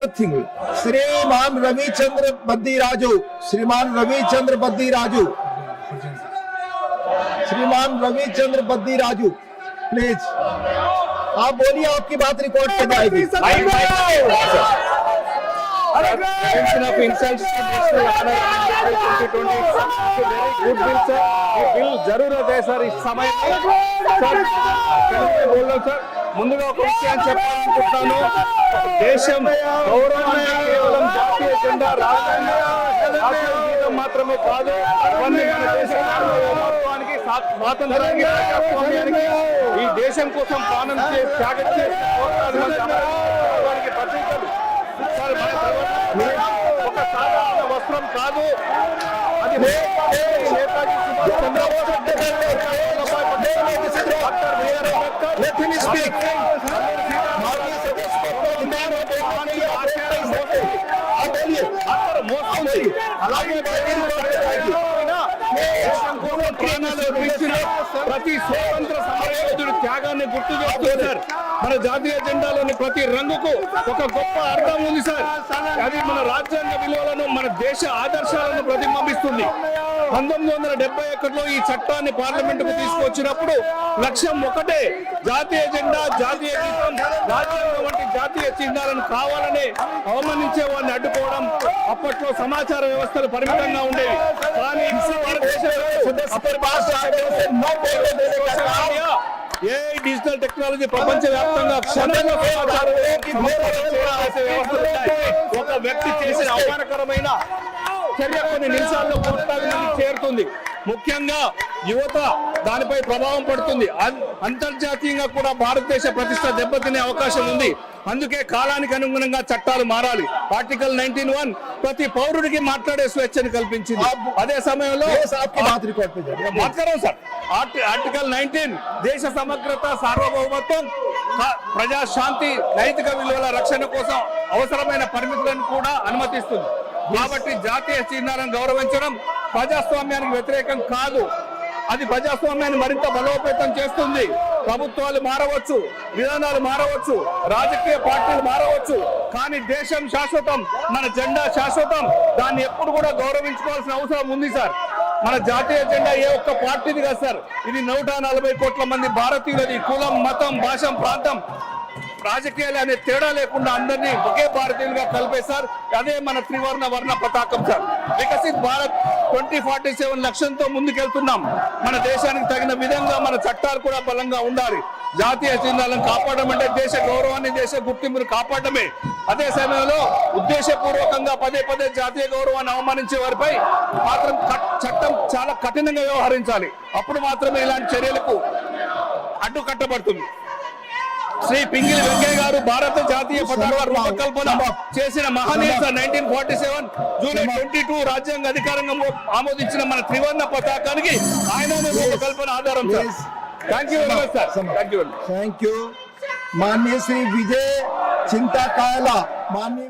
श्रीमान रविचंद्र बद्दीराजू, श्रीमान रविचंद्र बद्दीराजू, श्रीमान रविचंद्र बद्दीराजू, प्लीज आप बोलिए, आपकी बात रिकॉर्ड पे जाएगी। जरूरत है सर इस समय ముందుగా ఒక విషయాన్ని చెప్పాలనుకుంటున్నాను. దేశం గౌరవాన్ని కేవలం జాతీయ జెండా రాష్ట్రీయ గీతం మాత్రమే కాదు, ఇవన్నీ మన దేశ సార్వభౌమత్వానికి, స్వాతంత్రానికి, ప్రజాస్వామ్యానికి, ఈ దేశం కోసం ప్రాణం చేసి త్యాగం చేసి పోరాటానికి ప్రతీకలు. ఒక సాధారణ వస్త్రం కాదు, అది నేతాజీ సుభాష్ చంద్రబోస్, ప్రతి స్వాతంత్ర సమరయోధుడి త్యాగాన్ని గుర్తు చేస్తుంది సార్. మన జాతీయ జెండాలోని ప్రతి రంగుకు ఒక గొప్ప అర్థం ఉంది సార్. అది మన రాజ్యాంగ విలువలను, మన దేశ ఆదర్శాలను ప్రతిబింబిస్తుంది. 1971లో ఈ చట్టాన్ని పార్లమెంటుకు తీసుకొచ్చినప్పుడు లక్ష్యం ఒకటే, జాతీయ జెండా, జాతీయ గీతం, రాజ్యాంగం వంటి జాతీయ చిహ్నాలను కావాలని అవమానించే వారిని అడ్డుకోవడం. అప్పట్లో సమాచార వ్యవస్థలు పరిమితంగా ఉండేవి, కానీ ఏ డిజిటల్ టెక్నాలజీ ప్రపంచ వ్యాప్తంగా ఒక వ్యక్తి చేసిన అవమానకరమైన చర్య కొన్ని నిమిషాల్లో కోట్లాది చేరుతుంది. ముఖ్యంగా యువత దానిపై ప్రభావం పడుతుంది. అంతర్జాతీయంగా కూడా భారతదేశ ప్రతిష్ట దెబ్బతినే అవకాశం ఉంది. అందుకే కాలానికి అనుగుణంగా చట్టాలు మారాలి. ఆర్టికల్ 19(1) ప్రతి పౌరుడికి మాట్లాడే స్వేచ్ఛను కల్పించింది. అదే సమయంలో ఆర్టికల్ 19 దేశ సమగ్రత, సార్వభౌమత్వం, ప్రజాశాంతి, నైతిక విలువల రక్షణ కోసం అవసరమైన పరిమితులను కూడా అనుమతిస్తుంది. కాబట్టి జాతీయ చిహ్నాలను గౌరవించడం ప్రజాస్వామ్యానికి వ్యతిరేకం కాదు, అది ప్రజాస్వామ్యాన్ని మరింత బలోపేతం చేస్తుంది. ప్రభుత్వాలు మారవచ్చు, విధానాలు మారవచ్చు, రాజకీయ పార్టీలు మారవచ్చు, కానీ దేశం శాశ్వతం, మన జెండా శాశ్వతం. దాన్ని ఎప్పుడు కూడా గౌరవించుకోవాల్సిన అవసరం ఉంది సార్. మన జాతీయ జెండా ఏ ఒక్క పార్టీది కాదు సార్, ఇది 140 కోట్ల మంది భారతీయులది. కులం, మతం, భాష, ప్రాంతం, రాజకీయాలు అనే తేడా లేకుండా అందరినీ ఒకే భారతీయులుగా కలిపే సార్. అదే మన త్రివర్ణ వర్ణ పతాకం సార్. వికసిత్ భారత్ 2047 లక్ష్యంతో ముందుకెళ్తున్నాం. మన దేశానికి తగిన విధంగా మన చట్టాలు కూడా బలంగా ఉండాలి. జాతీయ చిహ్నాలను కాపాడడం అంటే దేశ గౌరవాన్ని, దేశ గుర్తింపును కాపాడమే. అదే సమయంలో ఉద్దేశపూర్వకంగా పదే పదే జాతీయ గౌరవాన్ని అవమానించే వారిపై మాత్రం చట్టం చాలా కఠినంగా వ్యవహరించాలి. అప్పుడు మాత్రమే ఇలాంటి చర్యలకు అడ్డుకట్టబడుతుంది. శ్రీ పింగిలి వెంకయ్య గారు భారత జాతీయ పతాక రూపకల్పన చేసిన మహనీయుత 1947 జూలై 22 రాజ్యాంగ అధికారంగా ఆమోదించిన మన త్రివర్ణ పతాకానికి ఆయన రూపకల్పన ఆధారం sir. Thank you very much sir. Thank you. Manya Shri Vijay చింతాకాయల, Manya